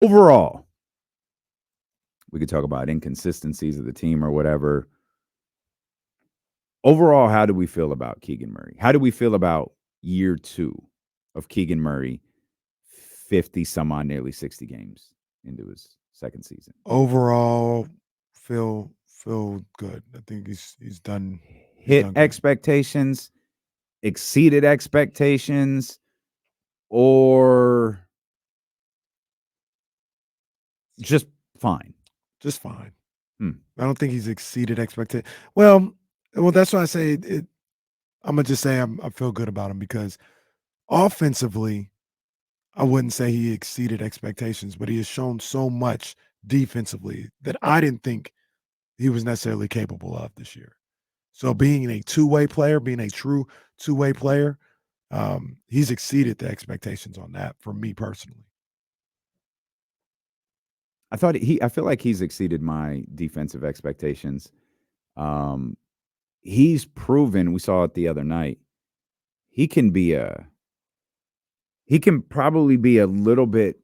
overall, we could talk about inconsistencies of the team or whatever. Overall, how do we feel about Keegan Murray? How do we feel about year 2 of Keegan Murray, 50 some odd, nearly 60 games into his second season? Overall, feel good. I think he's done. He's Hit done good. expectations, exceeded expectations, or just fine? Just fine. Hmm. I don't think he's exceeded expectations. Well, that's why I say it. I'm gonna just say I feel good about him because offensively, I wouldn't say he exceeded expectations, but he has shown so much defensively that I didn't think he was necessarily capable of this year. So being a two-way player, being a true two-way player, he's exceeded the expectations on that for me personally. I feel like he's exceeded my defensive expectations. Um, he's proven, we saw it the other night, he can be he can probably be a little bit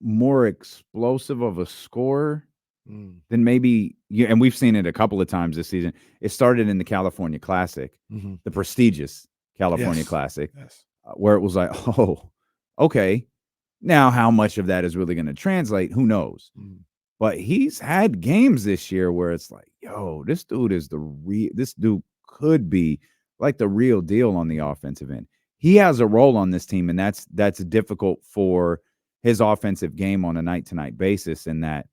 more explosive of a scorer Mm, than maybe you, and we've seen it a couple of times this season. It started in the California Classic, mhm. the prestigious California Yes, Classic, yes. where it was like, oh, okay. Now, how much of that is really going to translate? Who knows? Mm, But he's had games this year where it's like, yo, this dude is the real. This dude could be like the real deal on the offensive end. He has a role on this team, and that's difficult for his offensive game on a night to night basis. In that,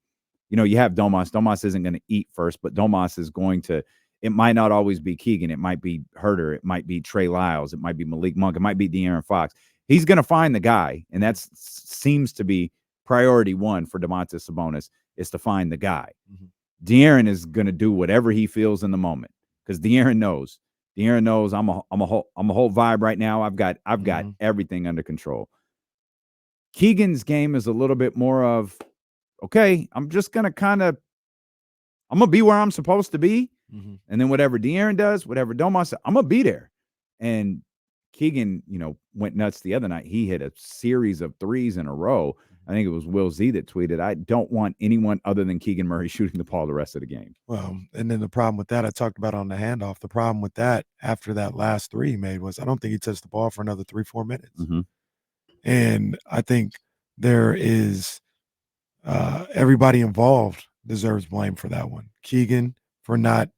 you have Domas. Domas isn't going to eat first, but Domas is going to. It might not always be Keegan. It might be Herter. It might be Trey Lyles. It might be Malik Monk. It might be De'Aaron Fox. He's going to find the guy, and that seems to be priority one for Domantas Sabonis is to find the guy. mhm. De'Aaron is going to do whatever he feels in the moment because De'Aaron knows. De'Aaron knows I'm a whole vibe right now. I've got Mhm. everything under control. Keegan's game is a little bit more of okay. I'm just gonna I'm gonna be where I'm supposed to be, Mhm. and then whatever De'Aaron does, whatever Domas, I'm gonna be there. And Keegan, went nuts the other night. He hit a series of threes in a row. I think it was Will Z that tweeted, I don't want anyone other than Keegan Murray shooting the ball the rest of the game. Well, and then the problem with that, I talked about on the handoff. The problem with that after that last three he made was I don't think he touched the ball for another 3-4 minutes. Mm-hmm. And I think there is everybody involved deserves blame for that one. Keegan for not,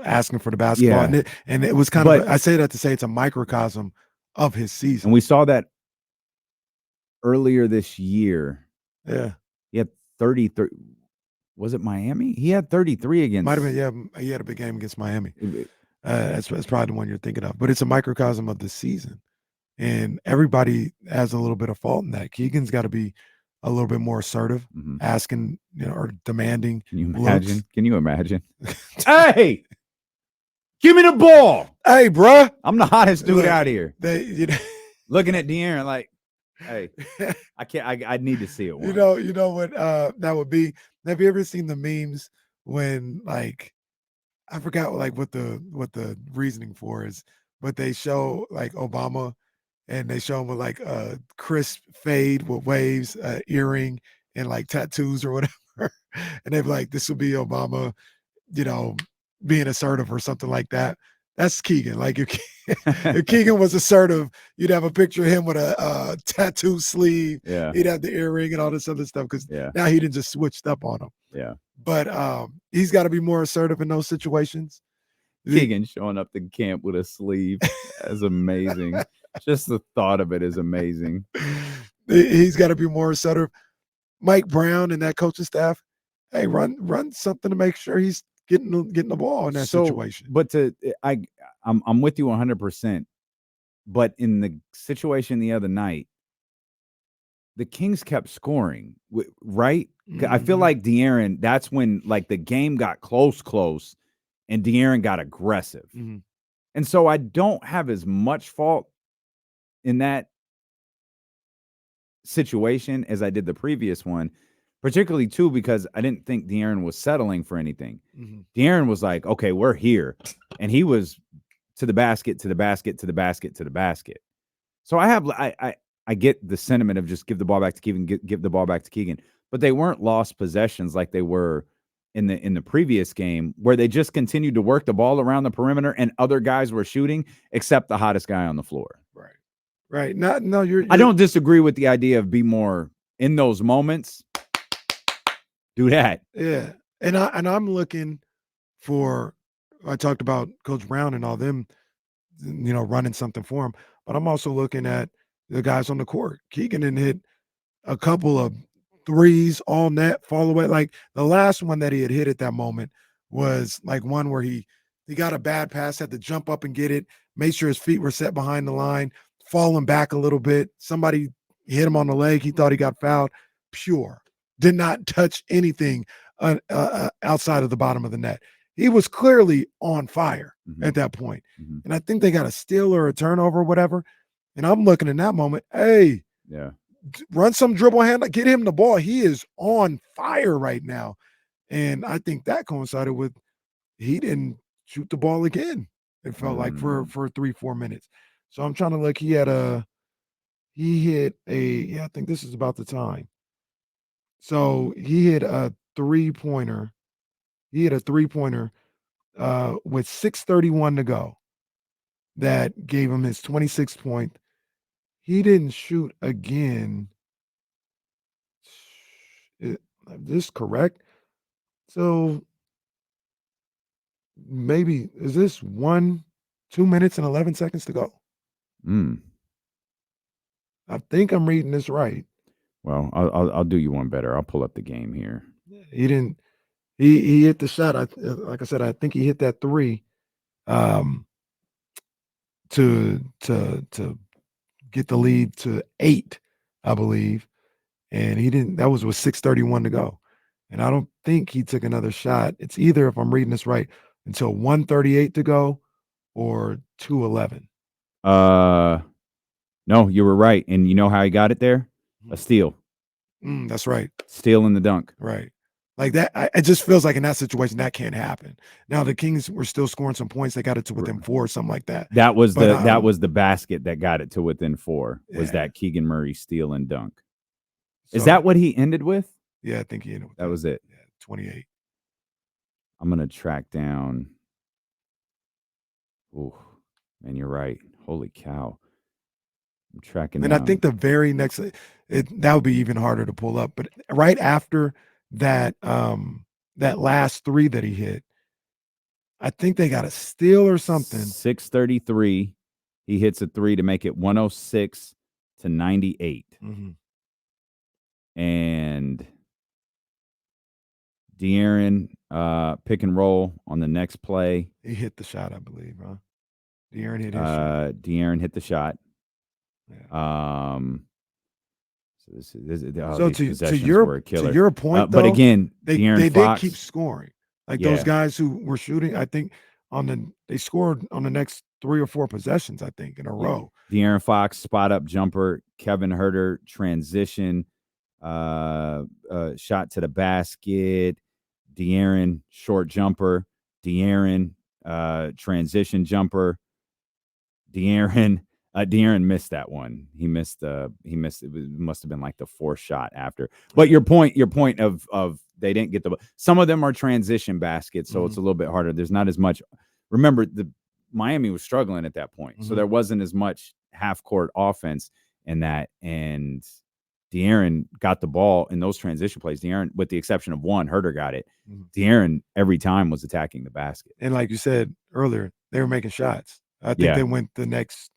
asking for the basketball, Yeah. and it was kind of But I say that to say it's a microcosm of his and season. we saw that earlier this year. Yeah, He had 33. Was it Miami? He had 33 might have been. against. Yeah, he had a big game against Miami. That's probably the one you're thinking of. But it's a microcosm of the season, and everybody has a little bit of fault in that. Keegan's got to be a little bit more assertive, Mhm. asking, or demanding Can you looks. imagine? Can you imagine? Hey, give me the ball. Hey, bruh. I'm the hottest dude Look, out here. they, Looking at De'Aaron like, hey, I can't. I need to see it once. you know what that would be. Have you ever seen the memes when like I forgot what the reasoning for is, but they show like Obama and they show him with like a crisp fade with waves, earring, and like tattoos or whatever. And they're like, this will be Obama, you know, being assertive or something like that. That's Keegan. Like if Keegan was assertive, you'd have a picture of him with a tattoo sleeve. Yeah, He'd have the earring and all this other stuff because yeah, now he didn't just switched up on him. yeah. But he's got to be more assertive in those situations. Keegan showing up to camp with a sleeve is amazing. Just the thought of it is amazing. He's got to be more assertive. Mike Brown and that coaching staff, hey, run something to make sure he's getting the ball in that So, situation. but I'm with you 100%. But in the situation the other night, the Kings kept scoring, right? I feel Mhm. like De'Aaron. That's when like the game got close, and De'Aaron got aggressive. Mhm. And so I don't have as much fault in that situation as I did the previous one, particularly too because I didn't think De'Aaron was settling for anything. Mhm. De'Aaron was like, "Okay, we're here," and he was to the basket, to the basket, to the basket, to the basket. So I get the sentiment of just give the ball back to Keegan, give the ball back to Keegan, but they weren't lost possessions like they were in the previous game, where they just continued to work the ball around the perimeter and other guys were shooting, except the hottest guy on the floor. Right. Right. No, you're I don't disagree with the idea of be more in those moments. Do that. yeah. And I'm looking for, I talked about Coach Brown and all them, running something for him, but I'm also looking at the guys on the court. Keegan didn't hit a couple of threes, all net, fall away. Like the last one that he had hit at that moment was like one where he got a bad pass, had to jump up and get it, made sure his feet were set behind the line, falling back a little bit. Somebody hit him on the leg. He thought he got fouled. Pure. Did not touch anything outside of the bottom of the net. He was clearly on fire at that point. And I think they got a steal or a turnover or whatever. And I'm looking in that moment, hey, Yeah. run some dribble hand, get him the ball. He is on fire right now. And I think that coincided with he didn't shoot the ball again. It felt like for 3-4 minutes. So I'm trying to look. He hit I think this is about the time. So he hit a three-pointer. He hit a three-pointer with 6:31 to go. That gave him his 26th point. He didn't shoot again. Is this correct? So maybe is this 2 minutes and 11 seconds to go? I think I'm reading this right. Well, I'll do you one better. I'll pull up the game here. He didn't. He hit the shot. Like I said, I think he hit that three, to get the lead to 8, I believe, and he didn't. That was with 6:31 to go, and I don't think he took another shot. It's either, if I'm reading this right, until 1:38 to go or 2:11. No, you were right, and you know how he got it there? A steal. That's right. Steal in the dunk. Right. Like that, it just feels like in that situation that can't happen. Now the Kings were still scoring some points; they got it to within 4 or something like that. That was the basket that got it to within 4. Was that Keegan Murray steal and dunk? Is that what he ended with? Yeah, I think he ended with that. Was it? Yeah, 28. I'm gonna track down. Oh, man, you're right. Holy cow! I'm tracking. And I think the very next, that would be even harder to pull up. But right after that, that last 3 that he hit, I think they got a steal or something. 6:33, he hits a 3 to make it 106-98. And De'Aaron pick and roll on the next play. He hit the shot, I believe, huh? De'Aaron hit his shot. De'Aaron hit the shot. Yeah. So to your point, though, but again, they did keep scoring. Like those guys who were shooting, I think they scored on the next 3 or 4 possessions, I think, in a row. De'Aaron Fox spot up jumper, Kevin Huerter transition, shot to the basket, De'Aaron short jumper, De'Aaron transition jumper, De'Aaron missed that one. He missed. It must have been like the 4th shot after. But your point of they didn't get some of them are transition baskets, so it's a little bit harder. There's not as much. Remember, the Miami was struggling at that point, so there wasn't as much half court offense in that. And De'Aaron got the ball in those transition plays. De'Aaron, with the exception of one, Huerter got it. De'Aaron every time was attacking the basket. And like you said earlier, they were making shots. I think they went the next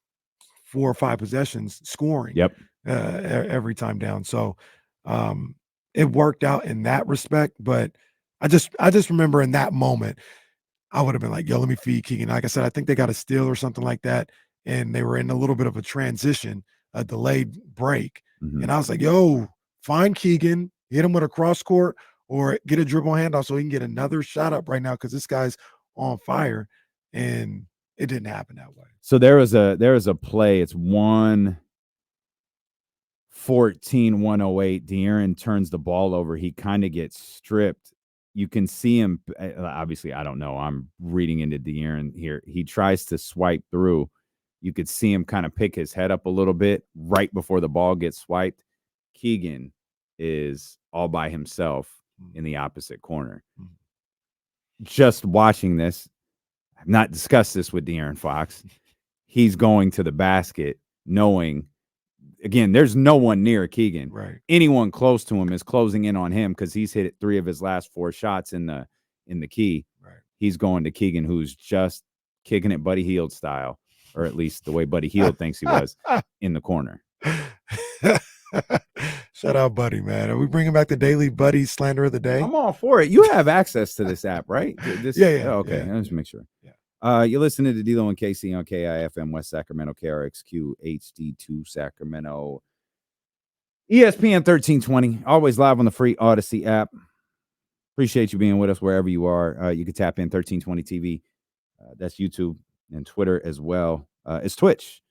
4 or 5 possessions scoring. Yep. Every time down. So it worked out in that respect. But I just remember in that moment, I would have been like, yo, let me feed Keegan. Like I said, I think they got a steal or something like that. And they were in a little bit of a transition, a delayed break. And I was like, yo, find Keegan, hit him with a cross court or get a dribble handoff so he can get another shot up right now because this guy's on fire. And it didn't happen that way. So there was a play. It's 1:14-108. De'Aaron turns the ball over. He kind of gets stripped. You can see him. Obviously, I don't know. I'm reading into De'Aaron here. He tries to swipe through. You could see him kind of pick his head up a little bit right before the ball gets swiped. Keegan is all by himself in the opposite corner. Just watching this, I've not discussed this with De'Aaron Fox. He's going to the basket knowing, again, there's no one near Keegan. Right. Anyone close to him is closing in on him because he's hit 3 of his last 4 shots in the key. Right. He's going to Keegan, who's just kicking it Buddy Hield style, or at least the way Buddy Hield thinks he was, in the corner. Shout out Buddy, man. Are we bringing back the daily Buddy slander of the day? I'm all for it. You have access to this app, right? Yeah. Oh, okay. Yeah, Let's make sure. Yeah. You're listening to D'Lo and KC on KIFM West Sacramento, KRXQ HD2 Sacramento, ESPN 1320. Always live on the free Odyssey app. Appreciate you being with us wherever you are. You can tap in 1320 TV. That's YouTube and Twitter as well. It's Twitch.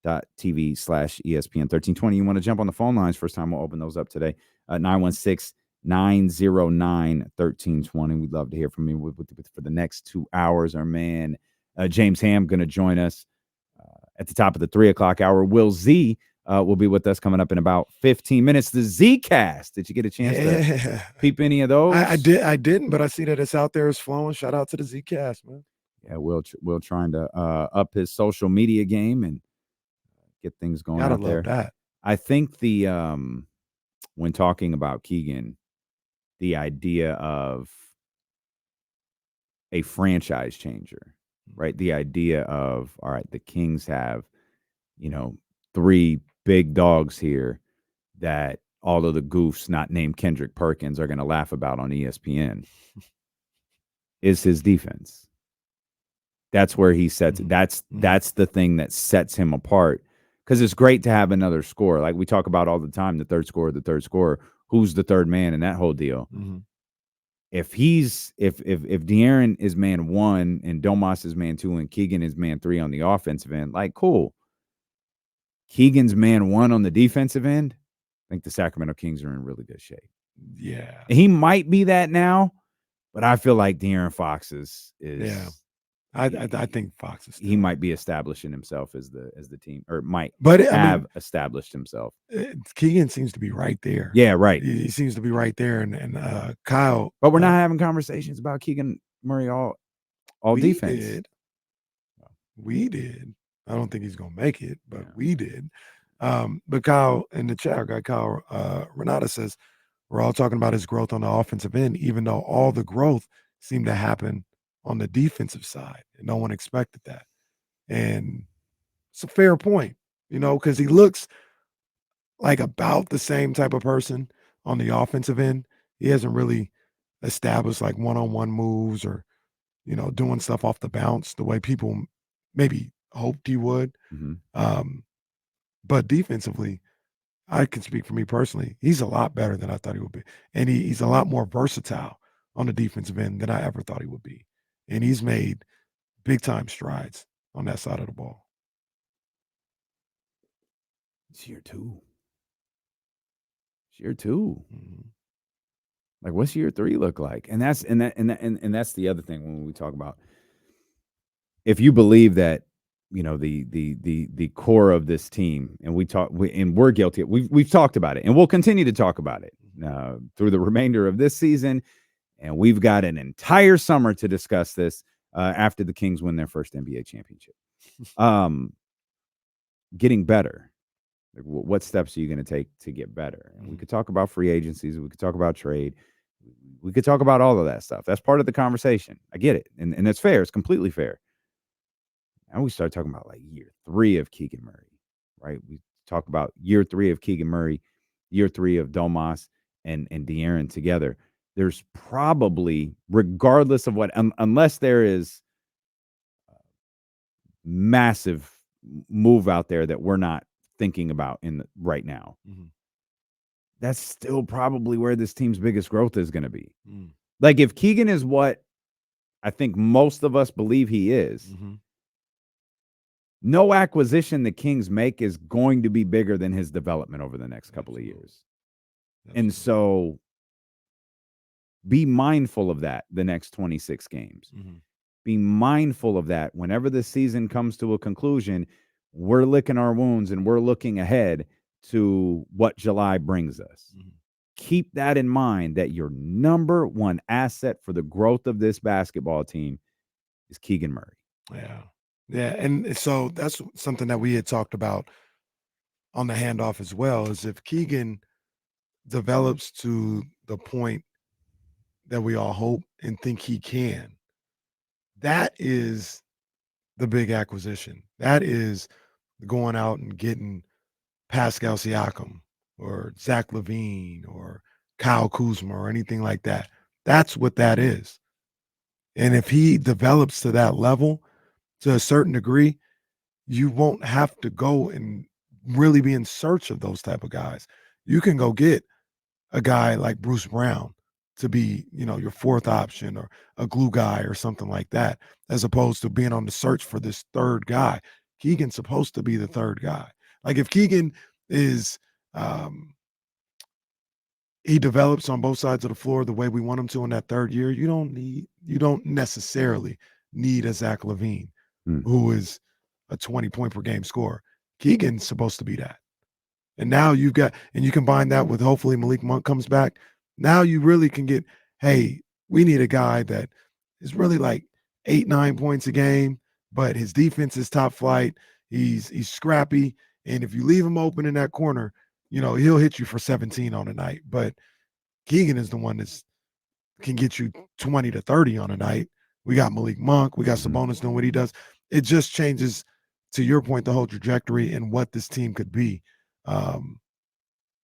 .tv/ESPN 1320. You want to jump on the phone lines? First time we'll open those up today. 916-909-1320. We'd love to hear from you for the next 2 hours. Our man James Ham going to join us at the top of the 3 o'clock hour. Will Z will be with us coming up in about 15 minutes. The Z-Cast. Did you get a chance to peep any of those? I didn't, but I see that it's out there. It's flowing. Shout out to the Z-Cast, man. Yeah, Will trying to up his social media game and get things going out there. That. I think the when talking about Keegan, the idea of a franchise changer, right? The idea of, all right, the Kings have, 3 big dogs here that all of the goofs not named Kendrick Perkins are going to laugh about on ESPN is his defense. That's where he sets it. That's the thing that sets him apart. Because it's great to have another scorer. Like we talk about all the time, the third scorer. Who's the third man in that whole deal? If De'Aaron is man 1 and Domas is man 2 and Keegan is man 3 on the offensive end, like cool. Keegan's man 1 on the defensive end, I think the Sacramento Kings are in really good shape. Yeah. He might be that now, but I feel like De'Aaron Fox is yeah. I think Fox is he might be establishing himself as the team, or might established himself. Keegan seems to be right there. Yeah, right. He seems to be right there, and Kyle. But we're not having conversations about Keegan Murray all defense. We did. I don't think he's gonna make it, but we did. But Kyle in the chat, our guy Kyle Renata says we're all talking about his growth on the offensive end, even though all the growth seemed to happen on the defensive side, and no one expected that. And it's a fair point, because he looks like about the same type of person on the offensive end. He hasn't really established like one-on-one moves or, doing stuff off the bounce the way people maybe hoped he would. But defensively, I can speak for me personally. He's a lot better than I thought he would be. And he's a lot more versatile on the defensive end than I ever thought he would be. And he's made big-time strides on that side of the ball. It's year 2. It's year 2. Like, what's year 3 look like? And that's that's the other thing when we talk about, if you believe that, the core of this team, and we're guilty. We've talked about it, and we'll continue to talk about it through the remainder of this season. And we've got an entire summer to discuss this after the Kings win their first NBA championship. Getting better. Like, what steps are you going to take to get better? And we could talk about free agencies. We could talk about trade. We could talk about all of that stuff. That's part of the conversation. I get it. And that's fair. It's completely fair. Now we start talking about like year 3 of Keegan Murray, right? We talk about year 3 of Keegan Murray, year 3 of Domas and De'Aaron together. There's probably, regardless of what, unless there is massive move out there that we're not thinking about right now, that's still probably where this team's biggest growth is going to be. Like, if Keegan is what I think most of us believe he is, no acquisition the Kings make is going to be bigger than his development over the next couple of years. And so be mindful of that the next 26 games, be mindful of that. Whenever the season comes to a conclusion, we're licking our wounds and we're looking ahead to what July brings us. Mhm. Keep that in mind, that your number one asset for the growth of this basketball team is Keegan Murray. Yeah. Yeah. And so that's something that we had talked about on the handoff as well, is if Keegan develops to the point that we all hope and think he can, that is the big acquisition. That is going out and getting Pascal Siakam or Zach LaVine or Kyle Kuzma or anything like that. That's what that is. And if he develops to that level to a certain degree, you won't have to go and really be in search of those type of guys. You can go get a guy like Bruce Brown to be, your fourth option, or a glue guy or something like that, as opposed to being on the search for this third guy. Keegan's supposed to be the third guy. Like if Keegan is he develops on both sides of the floor the way we want him to in that third year, you don't necessarily need a Zach LaVine who is a 20-point per game scorer. Keegan's supposed to be that. And now you combine that with hopefully Malik Monk comes back. Now you really can get, hey, we need a guy that is really like 8, 9 points a game, but his defense is top flight. He's scrappy. And if you leave him open in that corner, he'll hit you for 17 on a night. But Keegan is the one that can get you 20 to 30 on a night. We got Malik Monk. We got Sabonis doing what he does. It just changes, to your point, the whole trajectory and what this team could be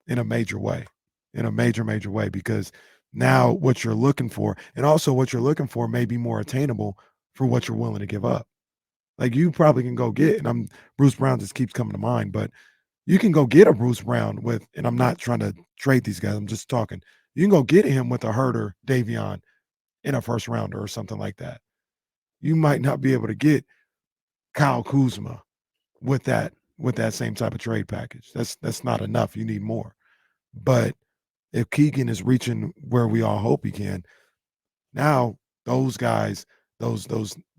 in a major way, major way, because now what you're looking for, and also what you're looking for, may be more attainable for what you're willing to give up. Like you probably can go get, and Bruce Brown just keeps coming to mind, but you can go get a Bruce Brown with, and I'm not trying to trade these guys, I'm just talking. You can go get him with a Herter, Davion in a first rounder or something like that. You might not be able to get Kyle Kuzma with that same type of trade package. That's not enough. You need more. But if Keegan is reaching where we all hope he can, now those guys, those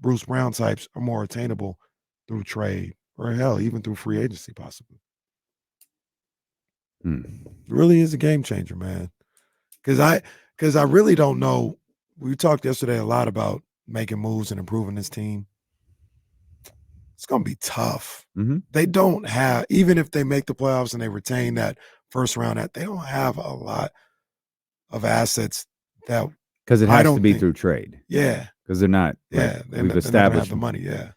Bruce Brown types, are more attainable through trade, or hell, even through free agency possibly. It really is a game changer, man. Because I really don't know. We talked yesterday a lot about making moves and improving this team. It's going to be tough. They don't have, even if they make the playoffs and they retain that first round, they don't have a lot of assets that, because it has to be through trade. Yeah, because they're not. Yeah, we've established the money. Yeah,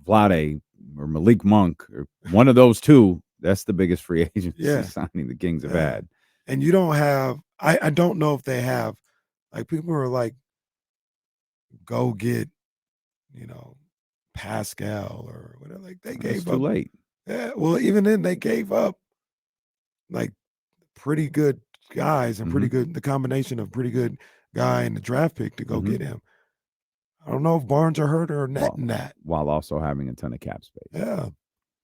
Vlade or Malik Monk or one of those two. That's the biggest free agency signing the Kings have had. And you don't have. I don't know if they have. Like people are like, go get, Pascal or whatever. Like they gave up. Too late. Yeah. Well, even then they gave up like pretty good guys and pretty good, the combination of pretty good guy and the draft pick to go get him. I don't know if Barnes or Herter are netting that. While also having a ton of cap space. Yeah.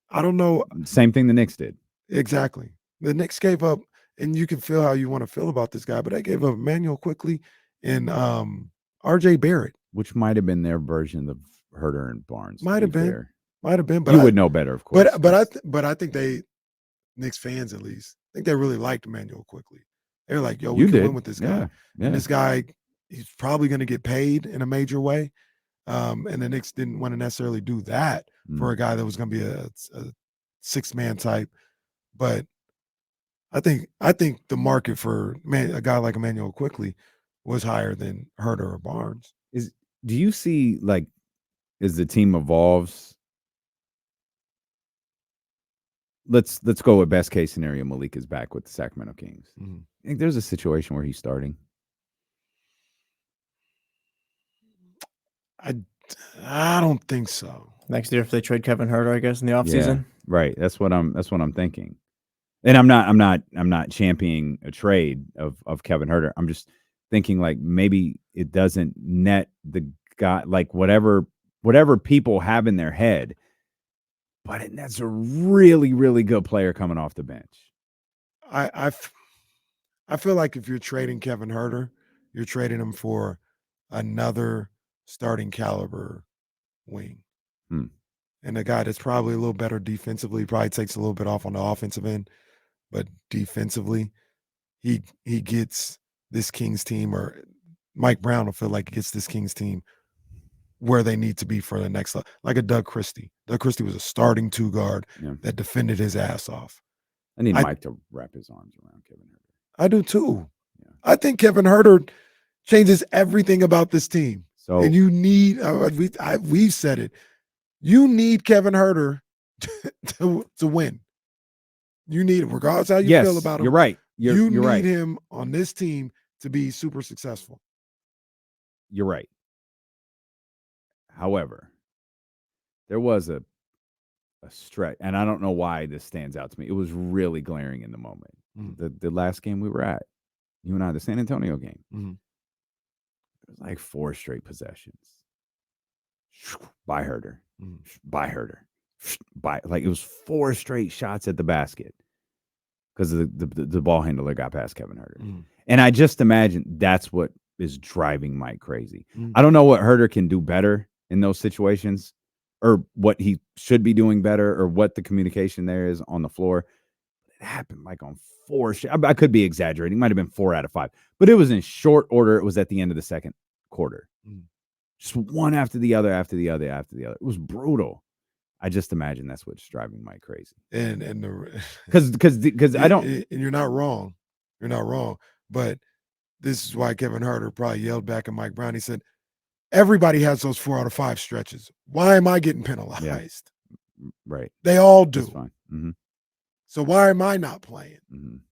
I don't know. Same thing the Knicks did. Exactly. The Knicks gave up, and you can feel how you want to feel about this guy, but they gave up Emmanuel Quickly and RJ Barrett. Which might have been their version of Herter and Barnes. Might have been. But you would know better, of course. But I think Knicks fans at least, I think they really liked Emmanuel Quickly. They're like, yo, we can win with this guy. Yeah. And this guy, he's probably going to get paid in a major way. And the Knicks didn't want to necessarily do that for a guy that was going to be a six-man type. But I think the market for a guy like Emmanuel Quickly was higher than Herter or Barnes. Do you see, like, as the team evolves, let's go with best case scenario, Malik is back with the Sacramento Kings. I think there's a situation where he's starting. I don't think so. Next year, if they trade Kevin Herter, I guess, in the offseason. Yeah, right. That's what I'm thinking. And I'm not championing a trade of Kevin Herter. I'm just thinking, like, maybe it doesn't net the guy, like whatever people have in their head, but it nets a really, really good player coming off the bench. I feel like if you're trading Kevin Herter, you're trading him for another starting caliber wing. Hmm. And a guy that's probably a little better defensively, probably takes a little bit off on the offensive end, but defensively, he gets this Kings team, or Mike Brown will feel like he gets this Kings team where they need to be for the next level. Like a Doug Christie. Doug Christie was a starting 2 guard Yeah. that defended his ass off. I need Mike to wrap his arms around Kevin Huerter. I do too. Yeah. I think Kevin Huerter changes everything about this team. So And you need, we've said it, you need Kevin Huerter to win. You need him, regardless how you feel about him. You're right. You You're need right. him on this team to be super successful. You're right. However, there was a stretch, and I don't know why this stands out to me. It was really glaring in the moment. The last game we were at, you and I, the San Antonio game. It was like 4 straight possessions. By Huerter. By Huerter. Like it was 4 straight shots at the basket because the ball handler got past Kevin Huerter. And I just imagine that's what is driving Mike crazy. I don't know what Huerter can do better in those situations, or what he should be doing better, or what the communication there is on the floor. It happened like on 4. I could be exaggerating. It might have been 4 out of 5, but it was in short order. It was at the end of the second quarter. Just one after the other, after the other, after the other. It was brutal. I just imagine that's what's driving Mike crazy. And because I don't. And you're not wrong. You're not wrong. But this is why Kevin Huerter probably yelled back at Mike Brown. He said, everybody has those 4 out of 5 stretches. Why am I getting penalized? Yeah. Right. They all do. That's fine. So why am I not playing?